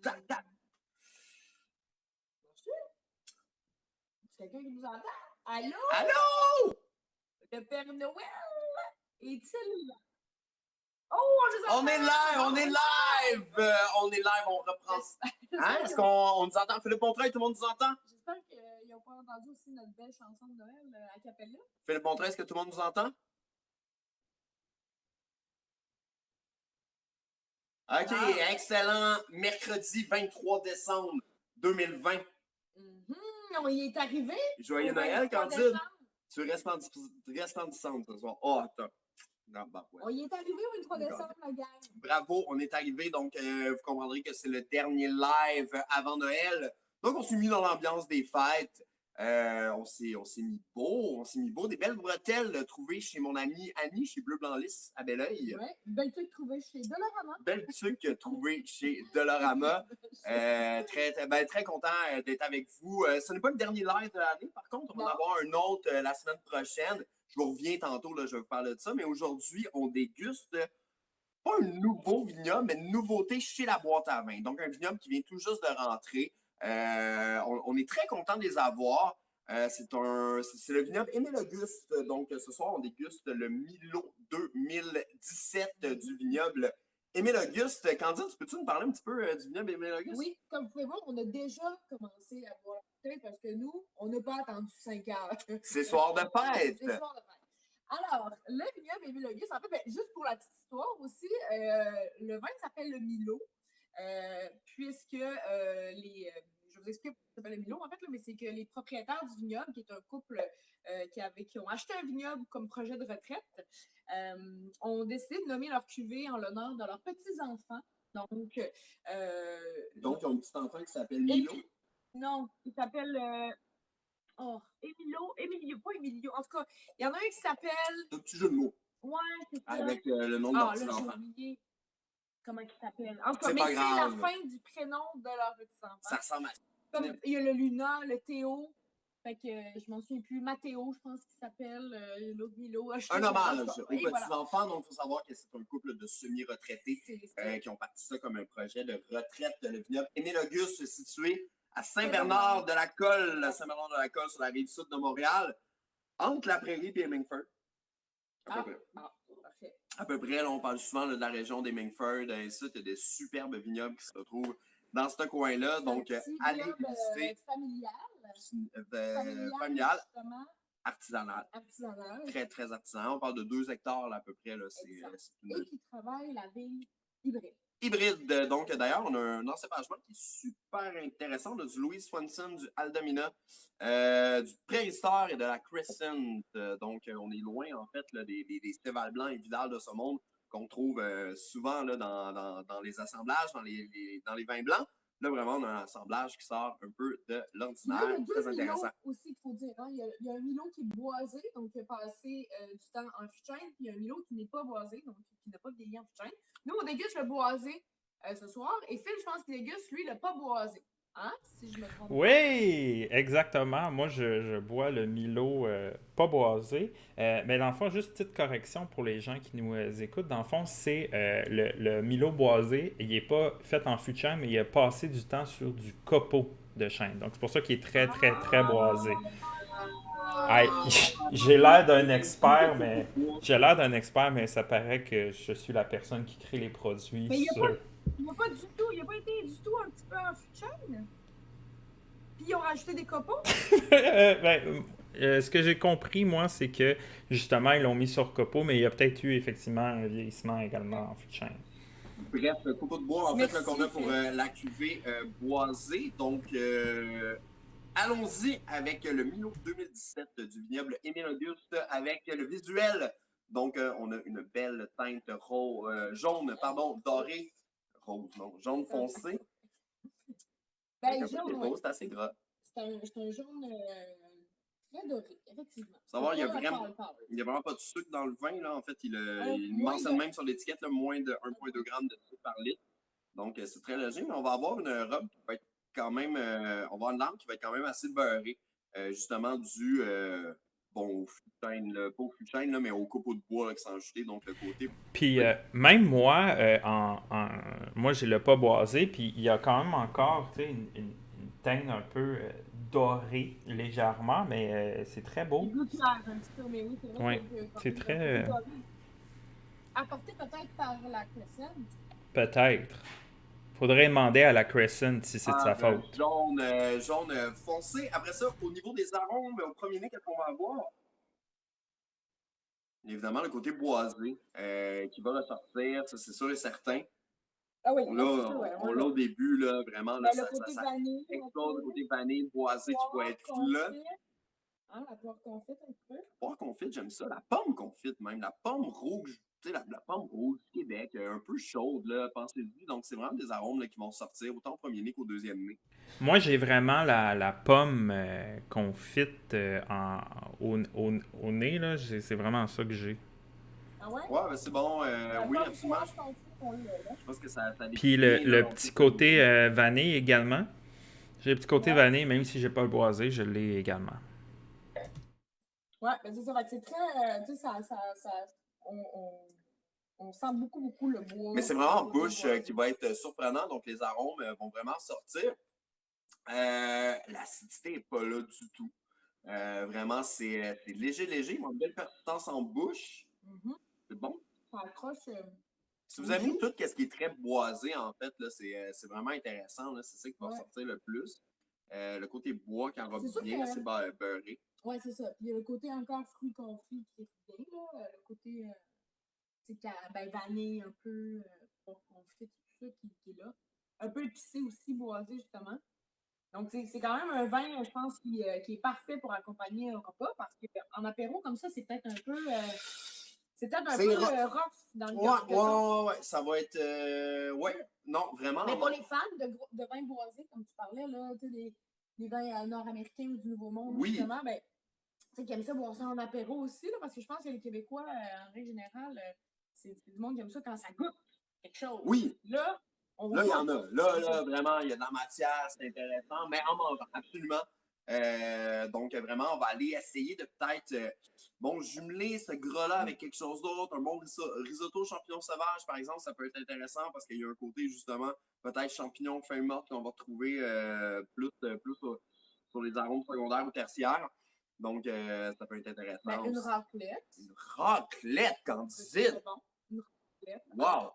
Tac, tac. C'est quelqu'un qui nous entend? Allô? Allô? Le Père Noël est-il là? Oh, on est live, on est live! On est live, on reprend. Hein? Est-ce qu'on nous entend? Philippe Montreuil, tout le monde nous entend? J'espère qu'ils n'ont pas entendu aussi notre belle chanson de Noël à Capella. Philippe Montreuil, est-ce que tout le monde nous entend? OK, excellent. Mercredi 23 décembre 2020. On y est arrivé. Joyeux Noël, Candide. Tu restes resplendissante ce soir. Oh, attends. Non, bah, ouais. On y est arrivé au 23 décembre, la gang. Bravo, on est arrivé. Donc, vous comprendrez que c'est le dernier live avant Noël. Donc, on s'est mis dans l'ambiance des fêtes. On s'est mis beau. On s'est mis beau. Des belles bretelles trouvées chez mon amie Annie, chez Bleu Blanc Lisse, à Belleuil. Oui, belle truc trouvée chez Dolorama. Belle truc trouvée chez Dolorama. Très content d'être avec vous. Ce n'est pas le dernier live de l'année, par contre. On va en avoir un autre la semaine prochaine. Je vous reviens tantôt, là, je vais vous parler de ça. Mais aujourd'hui, on déguste pas un nouveau vignoble, mais une nouveauté chez la boîte à vin. Donc, un vignoble qui vient tout juste de rentrer. On est très content de les avoir. C'est le vignoble Émile Auguste. Donc, ce soir, on déguste le Milo 2017 du vignoble Émile Auguste. Candide, peux-tu nous parler un petit peu du vignoble Émile Auguste? Oui, comme vous pouvez voir, on a déjà commencé à boire la bouteille parce que nous, on n'a pas attendu 5 heures. C'est soir de fête! C'est soir de fête. Alors, le vignoble Émile Auguste, en fait, juste pour la petite histoire aussi, le vin s'appelle le Milo, puisque je vous explique pourquoi ça s'appelle le Milo, en fait, là, mais c'est que les propriétaires du vignoble, qui est un couple qui ont acheté un vignoble comme projet de retraite, ont décidé de nommer leur cuvée en l'honneur de leurs petits-enfants. Donc, ils ont un petit enfant qui s'appelle Milo? Non, il s'appelle... Emilio, pas Emilio. En tout cas, il y en a un qui s'appelle... Un petit jeu de mots. Ouais, c'est ça. Avec le nom de leur petit enfant. J'ai oublié comment il s'appelle. En tout cas, c'est mais pas c'est grave. la fin du prénom de leur petit enfant. Ça ressemble à ça. Comme il y a le Luna, le Théo. Fait que je m'en souviens plus. Mathéo, je pense qu'il s'appelle. L'autre Milo. Un hommage aux petits-enfants. Donc, il faut savoir que c'est un couple de semi-retraités qui ont parti ça comme un projet de retraite. Le vignoble Émile Auguste, situé à Saint-Bernard-de-la-Colle. Saint-Bernard-de-la-Colle, sur la rive sud de Montréal, entre la Prairie et Hemingford. Parfait. À peu près, là, on parle souvent là, de la région des Hemingford. Il y a des superbes vignobles qui se retrouvent dans ce coin-là. Donc, allez visiter. Familial. Artisanal. Très, très artisanal. On parle de 2 hectares là, à peu près. Là, Et qui travaille la ville hybride. Hybride. Donc, d'ailleurs, on a un encépagement qui est super intéressant. On a du Louis Swanson, du Aldamina, du Préhistoire et de la Crescent. Donc, on est loin, en fait, là, des Stéval Blanc et Vidal de ce monde qu'on trouve souvent là, dans les assemblages, dans les vins blancs. Là, vraiment, on a un assemblage qui sort un peu de l'ordinaire. Il y a très intéressant. aussi, il faut dire. Hein? Il y a un Milo qui est boisé, donc qui a passé du temps en fût de chêne, puis il y a un Milo qui n'est pas boisé, donc qui n'a pas vieilli en fût de chêne. Nous, on déguste le boisé ce soir, et Phil, je pense qu'il déguste, lui, le pas boisé. Hein? Si je me trompe. Oui, exactement. Moi, je bois le Milo pas boisé. Mais dans le fond, juste petite correction pour les gens qui nous écoutent. Dans le fond, c'est le Milo boisé. Il n'est pas fait en fût de chêne, mais il a passé du temps sur du copeau de chêne. Donc, c'est pour ça qu'il est très, très, très boisé. J'ai l'air d'un expert, mais ça paraît que je suis la personne qui crée les produits. Mais il n'a pas été du tout un petit peu en fût de chêne? Puis ils ont rajouté des copeaux? Ce que j'ai compris, moi, c'est que justement, ils l'ont mis sur copeaux, mais il y a peut-être eu effectivement un vieillissement également en fût de chêne. Bref, copeaux de bois, en fait, qu'on a pour la cuvée boisée. Donc, allons-y avec le Milo 2017 du vignoble Émile Auguste avec le visuel. Donc, on a une belle teinte dorée. Jaune foncé. Jaune, c'est assez gras. C'est un jaune très doré, effectivement. Savoir, il n'y a vraiment pas de sucre dans le vin. Là. En fait, il mentionne même sur l'étiquette moins de 1,2 g de sucre par litre. Donc, c'est très léger, mais on va avoir une robe qui va être quand même... on va avoir une lampe qui va être quand même assez beurrée, justement, du bon, au fût de chêne, là, pas au fût de chêne, là, mais au copeaux de bois là, qui sont ajoutés, donc le côté. Puis même moi, moi j'ai le pas boisé, puis il y a quand même encore tu sais, une teinte un peu dorée légèrement, mais c'est très Il beau. goûte clair un petit peu, mais oui, c'est vrai Ouais, que c'est le très. côté doré, apporté peut-être par la Crescent. Peut-être. Faudrait demander à la Crescent si c'est de sa faute. Jaune foncé. Après ça, au niveau des arômes, au premier nez, qu'est-ce qu'on va avoir? Évidemment, le côté boisé qui va ressortir, ça c'est sûr et certain. Ah oui, On là, c'est l'a sûr, ouais, on l'a au début, là, vraiment, là, ben, le côté ça vanille, un explose, le peu, côté vanille, boisé qui va poire être là. confite. Hein, la poire confite un peu. Poire confite, j'aime ça. La pomme confite même. La pomme rouge, tu sais, la pomme rouge du Québec, un peu chaude, là, pensez-y. Donc, c'est vraiment des arômes là, qui vont sortir autant au premier nez qu'au deuxième nez. Moi, j'ai vraiment la pomme confite au nez, là. C'est vraiment ça que j'ai. Ah ouais? Ouais, ben c'est bon. La Oui, pomme absolument. poire confite, on l'a, là. Je pense que ça Puis décrit bien là, le on petit sait côté que- vanille également. J'ai le petit côté Ouais. vanille, même si j'ai pas le boisé, je l'ai également. Ouais, ben c'est ça. Fait que c'est très, tu sais, on sent beaucoup, beaucoup le bois. Mais c'est vraiment en le côté bouche boisé. qui va être surprenant. Donc, les arômes vont vraiment sortir. L'acidité n'est pas là du tout. Vraiment, c'est léger, léger. Il y a une belle persistance en bouche. Mhm. C'est bon. Ça accroche. Si vous aimez tout ce qui est très boisé, en fait, là, c'est vraiment intéressant. Là. C'est ça qui va Ouais. ressortir le plus. Le côté bois qui enrobe C'est sûr bien, que- là, c'est beurré. Ouais, c'est ça. Puis il y a le côté encore fruit confit qui est bien, là. Le côté, tu sais, ben, vanille un peu, poire confit, tout ça qui est là. Un peu épicé aussi, boisé, justement. Donc, c'est quand même un vin, je pense, qui est parfait pour accompagner un repas parce qu'en apéro, comme ça, c'est peut-être un peu, C'est rough dans le Ouais. Ça va être. Ouais, non, vraiment. Mais pour les fans de vins boisés, comme tu parlais, là, tu sais, les vins nord-américains ou du Nouveau Monde, Oui. justement, ben, tu sais, qui aiment ça boire ça en apéro aussi, là, parce que je pense que les Québécois, en règle générale, c'est du monde qui aime ça quand ça goûte quelque chose. Oui. Là, on Là, il y goûte. en a. Là, vraiment, il y a de la matière, c'est intéressant, mais en mangeant, absolument. Donc, vraiment, on va aller essayer de peut-être, jumeler ce gras-là avec quelque chose d'autre. Un bon risotto champignons sauvages, par exemple, ça peut être intéressant parce qu'il y a un côté, justement, peut-être champignons feuilles mortes qu'on va retrouver plus sur les arômes secondaires ou tertiaires. Donc, ça peut être intéressant. Ben, une raclette. Une raclette, Candide! C'est bon. Une raclette. Wow!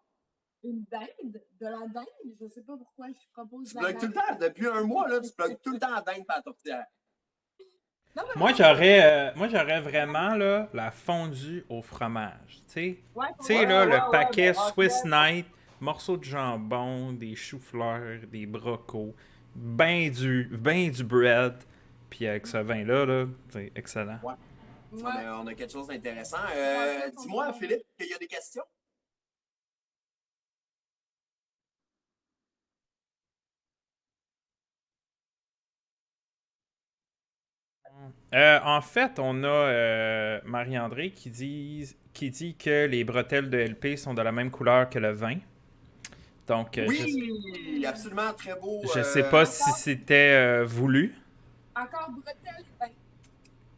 Une dinde, de la dinde, je sais pas pourquoi je propose Tu de la plugues tout le dinde. temps, depuis un mois, là, tu plugues tout le temps la dinde par la tourtière. Non, mais Moi, j'aurais vraiment là, la fondue au fromage. Tu ouais, sais, là, le paquet ouais, Swiss Night, morceaux de jambon, des choux-fleurs, des brocos, ben du bread. Puis avec ce vin-là, là, c'est excellent. Ouais. Ouais. On a quelque chose d'intéressant. Ouais, Dis-moi, ouais. Philippe, qu'il y a des questions? En fait, on a Marie-André qui dit que les bretelles de LP sont de la même couleur que le vin. Donc, Oui, absolument, très beau. je sais pas si c'était voulu. Encore bretelles et vin.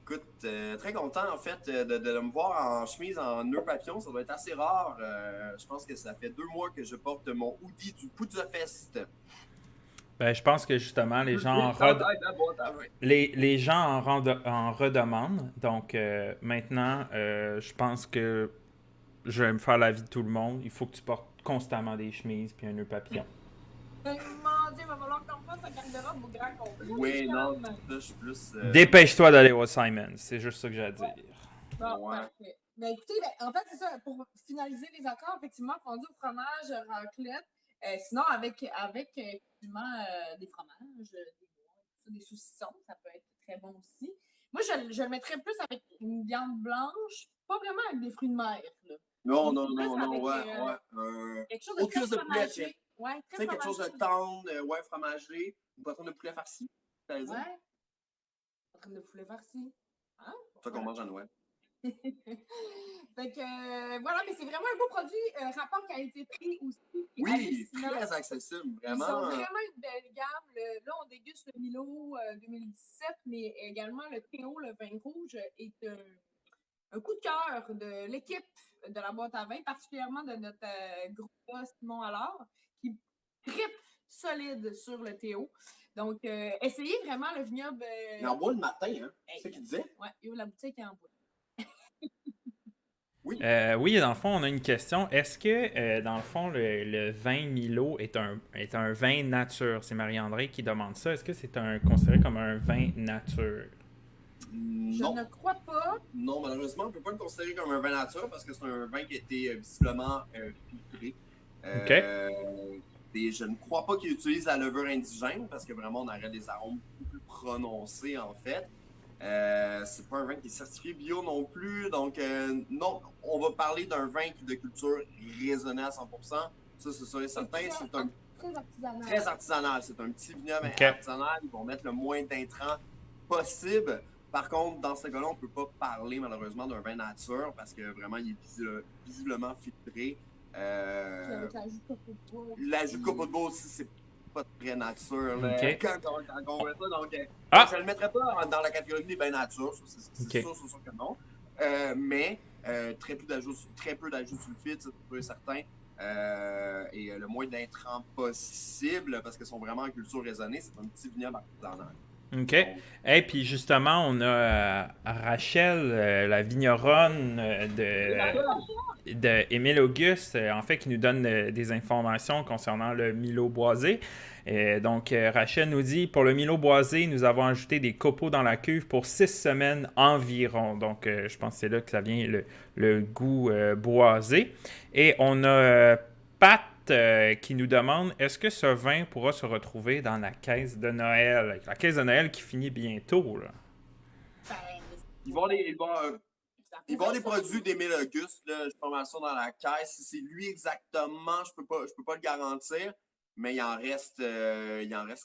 Écoute, très content en fait de me voir en chemise en nœud papillon. Ça doit être assez rare. Je pense que ça fait 2 mois que je porte mon hoodie du Poudre-Fest. Ben, je pense que justement, les gens en redemandent. Donc, maintenant, je pense que je vais me faire la vie de tout le monde. Il faut que tu portes constamment des chemises puis un nœud papillon. Mon Dieu, il va falloir qu'on fasse un garde-robe au grand complet. Oui, non, ça, je suis plus. Dépêche-toi d'aller au Simon. C'est juste ça que j'ai à dire. Bon, Ouais. parfait. Mais écoutez, en fait, c'est ça. Pour finaliser les accords, effectivement, fondue au fromage, raclette. Sinon, avec effectivement, des fromages, des saucissons, ça peut être très bon aussi. Moi, je le mettrais plus avec une viande blanche, pas vraiment avec des fruits de mer. Là. Non, Quelque chose de Au très cuisse de poulet, tiens. fromagé. Ouais, Tu très sais, quelque chose de fromagé. tendre, fromagé. Une poitrine de poulet farci. Ouais. En train de poulet farci. Hein? C'est ça qu'on mange à Noël. Fait que, voilà, mais c'est vraiment un beau produit, rapport qualité-prix aussi. qui est Oui, hallucinant. très accessible, Ils sont vraiment. vraiment une belle gamme. Là, on déguste le Milo 2017, mais également le Théo, le vin rouge, est un coup de cœur de l'équipe de la boîte à vin, particulièrement de notre groupe Simon Allard, qui tripe solide sur le Théo. Donc, essayez vraiment le vignoble. Il en boit le matin, hein? C'est ça Hey, qu'il disait? ouais, la bouteille est en bois. Oui. Oui, dans le fond, on a une question. Est-ce que, dans le fond, le vin Milo est un vin nature? C'est Marie-André qui demande ça. Est-ce que c'est considéré comme un vin nature? Je Non. ne crois pas. Non, malheureusement, on ne peut pas le considérer comme un vin nature parce que c'est un vin qui a été visiblement filtré. OK. Et je ne crois pas qu'il utilise la levure indigène parce que vraiment, on aurait des arômes beaucoup plus prononcés, en fait. C'est pas un vin qui est certifié bio non plus. Donc, non, on va parler d'un vin qui est de culture raisonnée à 100%. Ça, c'est sûr et certain. C'est un Très artisanal. très artisanal. C'est un petit vignoble OK. artisanal. Ils vont mettre le moins d'intrants possible. Par contre, dans ce cas-là, on ne peut pas parler malheureusement d'un vin nature parce que vraiment, il est visiblement filtré. Avec l'ajout de copeaux de bois. L'ajout de copeaux de bois aussi, c'est pas très nature là, OK. quand on voit ça. Donc, Ah! je ne le mettrais pas dans la catégorie des vins nature. C'est OK. sûr que non. Mais très peu d'ajouts sulfites, c'est sûr et certain. Et le moins d'intrants possible parce qu'ils sont vraiment en culture raisonnée. C'est un petit vignoble artisanal. OK. Et puis justement, on a Rachel, la vigneronne de Émile Auguste, en fait, qui nous donne des informations concernant le Milo boisé. Donc, Rachel nous dit, pour le Milo boisé, nous avons ajouté des copeaux dans la cuve pour 6 semaines environ. Donc, je pense que c'est là que ça vient le goût boisé. Et on a Pat qui nous demande, est-ce que ce vin pourra se retrouver dans la caisse de Noël? La caisse de Noël qui finit bientôt, là. Ben, Ils vont avoir des produits d'Émile Auguste, là, je suis pas mal sûr dans la caisse. Si c'est lui exactement, je peux pas le garantir, mais il en reste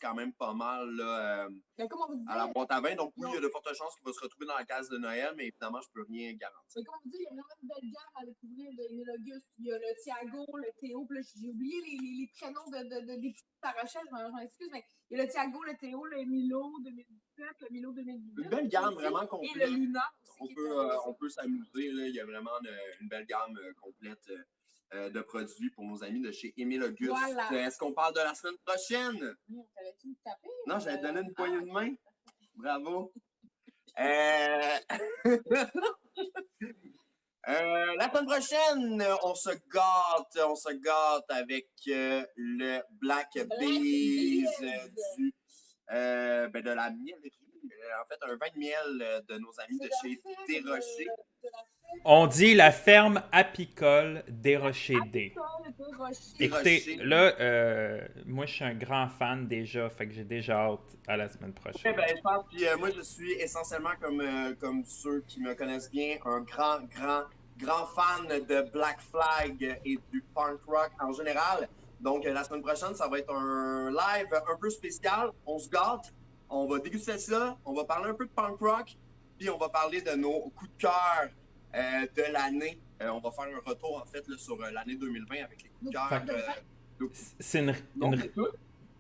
quand même pas mal là, comme on vous à la dit, boîte à vin. Donc oui, il y a de fortes chances qu'il va se retrouver dans la caisse de Noël, mais évidemment, je peux rien garantir. mais comme on vous dit, il y a vraiment une belle gamme à découvrir de Émile Auguste. Il y a le Thiago, le Théo, puis là, j'ai oublié les prénoms des petites Rachel, je m'en excuse, mais il y a le Thiago, le Théo, le Milo 2017, le Milo 2018. Une belle gamme aussi, vraiment et complète. le Luna aussi. On peut s'amuser, là. Il y a vraiment une belle gamme complète de produits pour nos amis de chez Émile Auguste. Voilà. Est-ce qu'on parle de la semaine prochaine? T'avais-tu tapé? Non, j'avais donné une poignée de main. Bravo. La semaine prochaine, on se gâte avec le Black Bees de la miellerie. En fait, un vin de miel de nos amis de chez Desrochers. On dit la ferme apicole des Rochers D. Écoutez, Desrochers. là, moi, je suis un grand fan déjà, fait que j'ai déjà hâte à la semaine prochaine. Je pense, puis moi, je suis essentiellement comme ceux qui me connaissent bien, un grand fan de Black Flag et du punk rock en général. Donc, la semaine prochaine, ça va être un live un peu spécial. On se gâte, on va déguster ça, on va parler un peu de punk rock, puis on va parler de nos coups de cœur de l'année. On va faire un retour, en fait, là, sur l'année 2020 avec les coups de cœur. C'est une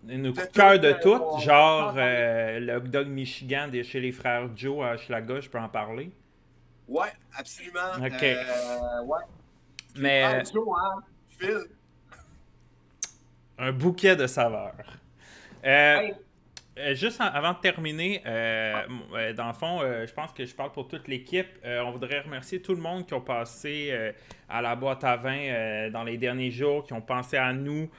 De coup de cœur de tout, toutes, genre le hot dog Michigan de chez les frères Joe à Hochelaga, je peux en parler? Ouais, absolument. OK. Ouais. Mais Joe, hein? Phil. un bouquet de saveurs. Hey. Juste avant de terminer, dans le fond, je pense que je parle pour toute l'équipe. On voudrait remercier tout le monde qui ont passé à la boîte à vin dans les derniers jours, qui ont pensé à nous,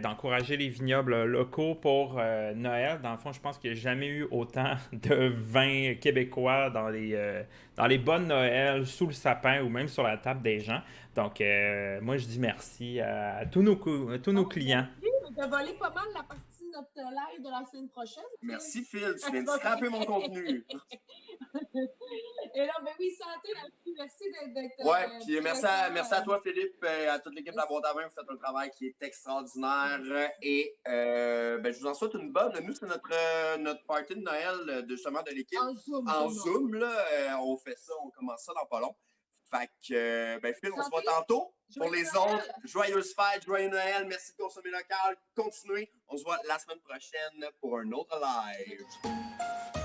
d'encourager les vignobles locaux pour Noël. Dans le fond, je pense qu'il n'y a jamais eu autant de vins québécois dans les bonnes Noëls, sous le sapin ou même sur la table des gens. Donc, moi, je dis merci à tous nos clients. Tu as volé pas mal la partie de notre live de la semaine prochaine. Merci Phil, tu viens de scraper mon contenu. Et là, ben oui, santé là-dessus. Merci d'être. Ouais, puis merci à toi Philippe, à toute l'équipe de la boîte à vin, vous faites un travail qui est extraordinaire et je vous en souhaite une bonne. Nous, c'est notre party de Noël justement de l'équipe. En Zoom. En Zoom, là, on fait ça, on commence ça dans pas long. Fait que, ben Phil, on se voit Santé. tantôt. Pour Joyeux les Noël. autres, joyeuses fêtes, joyeux Noël, merci de consommer local, continuez. On se voit la semaine prochaine pour un autre live.